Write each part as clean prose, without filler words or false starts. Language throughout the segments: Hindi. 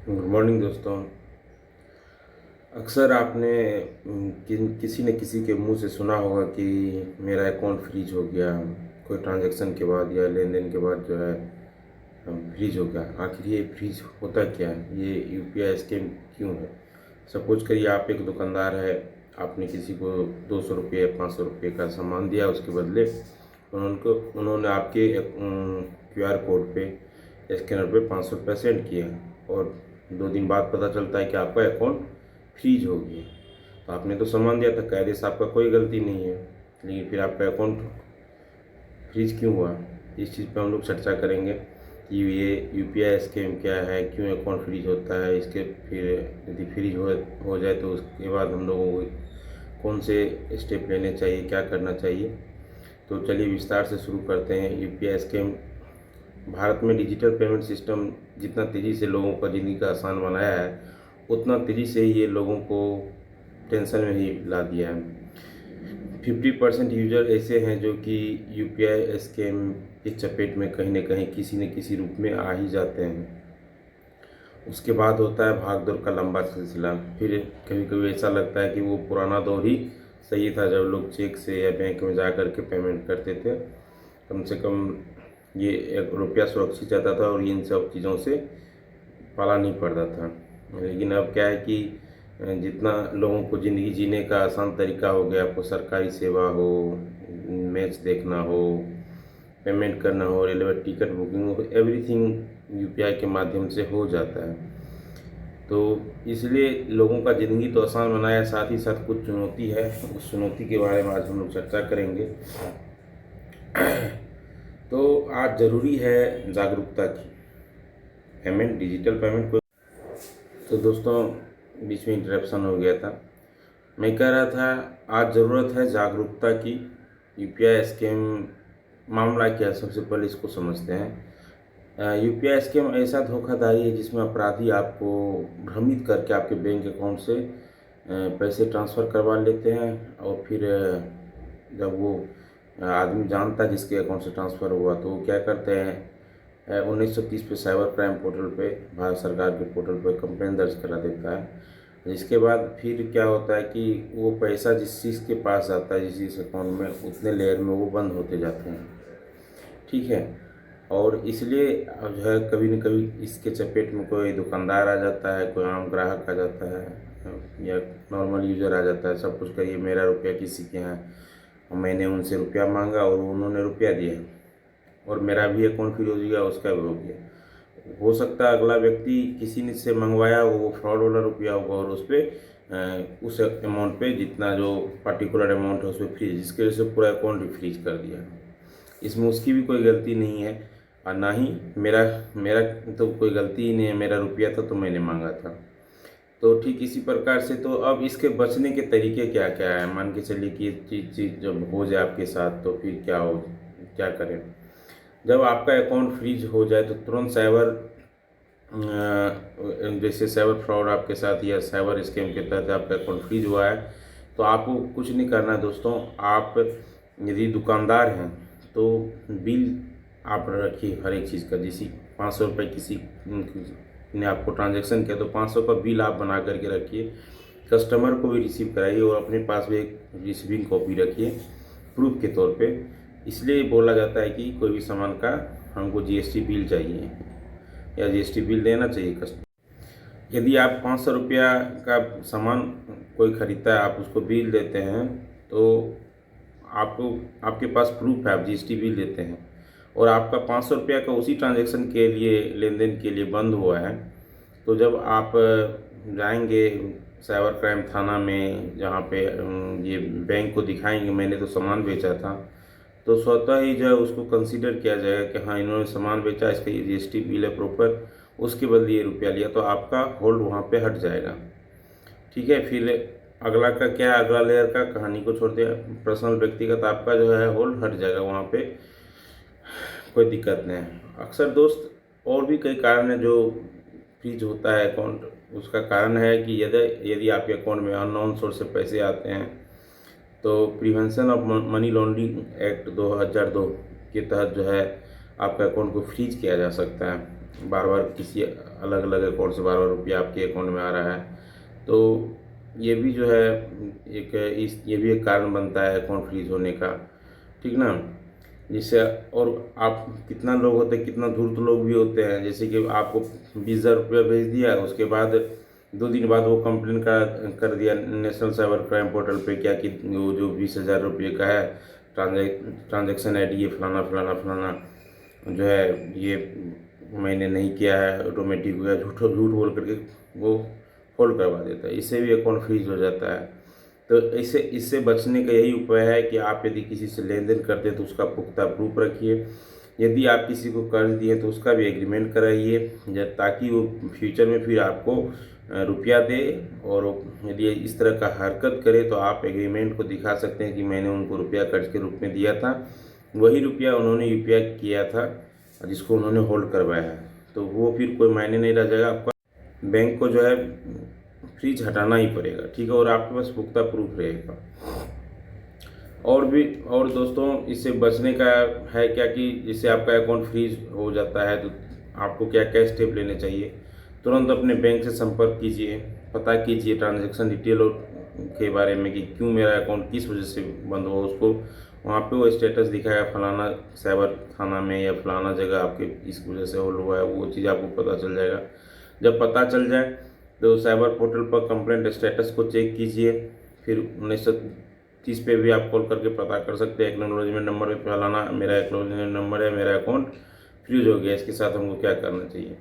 गुड मॉर्निंग दोस्तों। अक्सर आपने किसी न किसी के मुंह से सुना होगा कि मेरा अकाउंट फ्रीज हो गया, कोई ट्रांजैक्शन के बाद या लेन देन के बाद जो है फ्रीज हो गया। आखिर ये फ्रीज होता क्या है, ये यूपीआई स्कैम क्यों है? सपोज करिए आप एक दुकानदार है, आपने किसी को 200 रुपये 500 रुपये का सामान दिया, उसके बदले उन्होंने आपके क्यूआर कोड पे स्कैनर पे 500 रुपये सेंड किया और 2 दिन बाद पता चलता है कि आपका अकाउंट फ्रीज हो गया। तो आपने तो सामान दिया था, कायदे से आपका कोई गलती नहीं है, लेकिन फिर आपका अकाउंट फ्रीज क्यों हुआ? इस चीज़ पे हम लोग चर्चा करेंगे कि ये यूपीआई स्कैम क्या है, क्यों अकाउंट फ्रीज होता है, इसके फिर यदि फ्रीज हो जाए तो उसके बाद हम लोगों को कौन से स्टेप लेने चाहिए, क्या करना चाहिए। तो चलिए विस्तार से शुरू करते हैं। यूपीआई स्कैम भारत में डिजिटल पेमेंट सिस्टम जितना तेज़ी से लोगों का ज़िंदगी का आसान बनाया है, उतना तेज़ी से ही ये लोगों को टेंशन में ही ला दिया है। 50% यूजर ऐसे हैं जो कि यूपीआई स्कैम की चपेट में कहीं न कहीं किसी न किसी रूप में आ ही जाते हैं। उसके बाद होता है भाग दौड़ का लंबा सिलसिला। फिर कभी कभी ऐसा लगता है कि वो पुराना दौर ही सही था, जब लोग चेक से या बैंक में जा कर के पेमेंट करते थे। कम से कम ये एक रुपया सुरक्षित रहता था और इन सब चीज़ों से पाला नहीं पड़ता था। लेकिन अब क्या है कि जितना लोगों को ज़िंदगी जीने का आसान तरीका हो गया, आपको सरकारी सेवा हो, मैच देखना हो, पेमेंट करना हो, रेलवे टिकट बुकिंग हो, एवरीथिंग यूपीआई के माध्यम से हो जाता है। तो इसलिए लोगों का ज़िंदगी तो आसान बनाया, साथ ही साथ कुछ चुनौती है। उस चुनौती के बारे में आज हम लोग चर्चा करेंगे। तो आज ज़रूरी है जागरूकता की। पेमेंट, डिजिटल पेमेंट को तो दोस्तों बीच में इंटरप्शन हो गया था। मैं कह रहा था आज ज़रूरत है जागरूकता की। यूपीआई स्कैम मामला क्या है, सबसे पहले इसको समझते हैं। यूपीआई स्कैम ऐसा धोखाधड़ी है जिसमें अपराधी आपको भ्रमित करके आपके बैंक अकाउंट से पैसे ट्रांसफ़र करवा लेते हैं और फिर जब वो आदमी जानता है जिसके अकाउंट से ट्रांसफ़र हुआ तो वो क्या करते हैं, 1930 पे साइबर क्राइम पोर्टल पे, भारत सरकार के पोर्टल पे कंप्लेंट दर्ज करा देता है। जिसके बाद फिर क्या होता है कि वो पैसा जिस चीज़ के पास जाता है, जिस अकाउंट में, उतने लेयर में वो बंद होते जाते हैं। ठीक है। और इसलिए अब जो है कभी न कभी इसके चपेट में कोई दुकानदार आ जाता है, कोई आम ग्राहक आ जाता है या नॉर्मल यूज़र आ जाता है। सब कुछ करिए मेरा रुपया किसी के यहाँ, मैंने उनसे रुपया मांगा और उन्होंने रुपया दिया और मेरा भी अकाउंट फ्रीज हो गया, उसका भी हो गया। हो सकता है अगला व्यक्ति किसी ने से मंगवाया वो फ्रॉड वाला रुपया होगा और उस पर उस अमाउंट पे जितना जो पर्टिकुलर अमाउंट है उस पर फ्रीज, जिसकी वजह से पूरा अकाउंट ही फ्रीज कर दिया। इसमें उसकी भी कोई गलती नहीं है और ना ही मेरा मेरा तो कोई गलती ही नहीं है, मेरा रुपया था तो मैंने मांगा था। तो ठीक इसी प्रकार से तो अब इसके बचने के तरीके क्या क्या है, मान के चलिए कि ये चीज़ जब हो जाए आपके साथ तो फिर क्या करें। जब आपका अकाउंट फ्रीज हो जाए तो तुरंत जैसे साइबर फ्रॉड आपके साथ या साइबर स्कैम के तहत आपका अकाउंट फ्रीज हुआ है तो आपको कुछ नहीं करना है दोस्तों। आप यदि दुकानदार हैं तो बिल आप रखिए हर एक चीज़ का। जैसे 500 रुपये किसी ने आपको ट्रांजैक्शन किया तो 500 का बिल आप बना करके रखिए। कस्टमर को भी रिसीव कराइए और अपने पास भी एक रिसीविंग कॉपी रखिए प्रूफ के तौर पे। इसलिए बोला जाता है कि कोई भी सामान का हमको जीएसटी बिल चाहिए या जीएसटी बिल देना चाहिए कस्टमर। यदि आप 500 रुपया का सामान कोई ख़रीदता है, आप उसको बिल देते हैं तो आपको आपके पास प्रूफ है, आप जीएसटी बिल देते हैं और आपका 500 रुपया का उसी ट्रांजैक्शन के लिए, लेन देन के लिए बंद हुआ है। तो जब आप जाएंगे साइबर क्राइम थाना में, जहाँ पे ये बैंक को दिखाएंगे मैंने तो सामान बेचा था, तो स्वतः ही जो है उसको कंसीडर किया जाएगा कि हाँ इन्होंने सामान बेचा, इसका ये जीएसटी बिल है प्रॉपर, उसके बदले ये रुपया लिया, तो आपका होल्ड वहाँ पे हट जाएगा। ठीक है। फिर अगला का क्या है, अगला लेयर का कहानी को छोड़ दिया, पर्सनल व्यक्तिगत आपका जो है होल्ड हट जाएगा, वहाँ पे कोई दिक्कत नहीं है। अक्सर दोस्त और भी कई कारण है जो फ्रीज होता है अकाउंट। उसका कारण है कि यदि यदि आपके अकाउंट में अननोन सोर्स से पैसे आते हैं तो prevention of money laundering act 2002 के तहत जो है आपका अकाउंट को फ्रीज किया जा सकता है। बार बार किसी अलग अलग अकाउंट से बार बार रुपया आपके अकाउंट में आ रहा है, तो ये भी जो है ये भी एक कारण बनता है अकाउंट फ्रीज होने का, ठीक ना। जिससे और आप कितना लोग होते हैं, कितना धूर्त लोग भी होते हैं, जैसे कि आपको 20,000 रुपया भेज दिया, उसके बाद 2 दिन बाद वो कंप्लेन कर दिया नेशनल साइबर क्राइम पोर्टल पे, क्या कि वो जो 20,000 रुपये का है ट्रांजैक्शन आई डी ये फलाना फलाना फलाना जो है ये मैंने नहीं किया है, ऑटोमेटिक हो गया, झूठ बोल करके वो होल्ड करवा देता है। इससे भी अकाउंट फ्रीज हो जाता है। तो इससे बचने का यही उपाय है कि आप यदि किसी से लेन देन करते हैं तो उसका पुख्ता प्रूफ रखिए। यदि आप किसी को कर्ज दिए तो उसका भी एग्रीमेंट कराइए, ताकि वो फ्यूचर में फिर आपको रुपया दे। और यदि इस तरह का हरकत करे तो आप एग्रीमेंट को दिखा सकते हैं कि मैंने उनको रुपया कर्ज के रूप में दिया था, वही रुपया उन्होंने यूपीआई किया था जिसको उन्होंने होल्ड करवाया है, तो वो फिर कोई मायने नहीं रह जाएगा। आपका बैंक को जो है फ्रीज हटाना ही पड़ेगा, ठीक है, और आपके पास पुख्ता प्रूफ रहेगा। और दोस्तों इससे बचने का है क्या कि जिससे आपका अकाउंट फ्रीज हो जाता है तो आपको क्या क्या स्टेप लेने चाहिए। तुरंत अपने बैंक से संपर्क कीजिए, पता कीजिए ट्रांजैक्शन डिटेल के बारे में कि क्यों मेरा अकाउंट किस वजह से बंद हुआ। उसको वहाँ पे वो स्टेटस दिखाएगा फलाना साइबर थाना में या फलाना जगह आपके इस वजह से होल्ड हुआ है, वो चीज़ आपको पता चल जाएगा। जब पता चल जाए तो साइबर पोर्टल पर कंप्लेंट स्टेटस को चेक कीजिए। फिर 1930 पे भी आप कॉल करके पता कर सकते हैं एक्नॉलेजमेंट नंबर पे, फलाना मेरा एक्नॉलेजमेंट नंबर है, मेरा अकाउंट फ्रीज हो गया, इसके साथ हमको क्या करना चाहिए।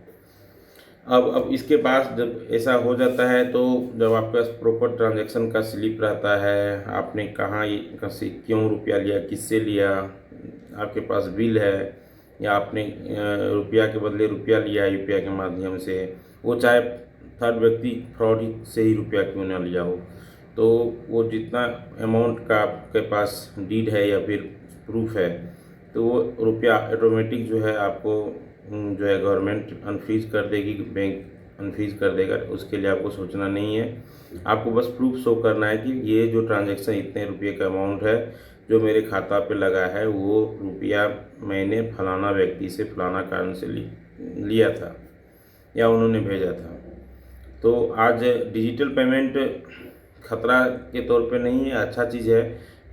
अब इसके पास जब ऐसा हो जाता है तो जब आपके पास प्रॉपर ट्रांजैक्शन का स्लिप रहता है, आपने कहाँ से क्यों रुपया लिया, किससे लिया, आपके पास बिल है या आपने रुपया के बदले रुपया लिया यूपीआई के माध्यम से, वो चाहे थर्ड व्यक्ति फ्रॉड से ही रुपया क्यों ना लिया हो, तो वो जितना अमाउंट का आपके पास डीड है या फिर प्रूफ है, तो वो रुपया ऑटोमेटिक जो है आपको जो है गवर्नमेंट अनफ्रीज कर देगी, बैंक अनफ्रीज कर देगा। उसके लिए आपको सोचना नहीं है, आपको बस प्रूफ शो करना है कि ये जो ट्रांजैक्शन इतने रुपये का अमाउंट है जो मेरे खाता पे लगा है, वो रुपया मैंने फलाना व्यक्ति से फलाना कारण से लिया था या उन्होंने भेजा था। तो आज डिजिटल पेमेंट खतरा के तौर पे नहीं है, अच्छा चीज़ है।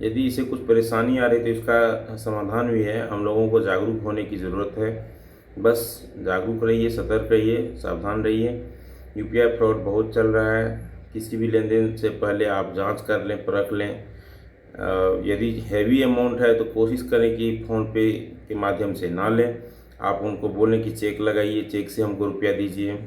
यदि इसे कुछ परेशानी आ रही तो इसका समाधान भी है, हम लोगों को जागरूक होने की ज़रूरत है। बस जागरूक रहिए, सतर्क रहिए, सावधान रहिए। यूपीआई फ्रॉड बहुत चल रहा है, किसी भी लेन देन से पहले आप जांच कर लें, परख लें। यदि हैवी अमाउंट है तो कोशिश करें कि फ़ोनपे के माध्यम से ना लें। आप उनको बोलें कि चेक लगाइए, चेक से हमको रुपया दीजिए।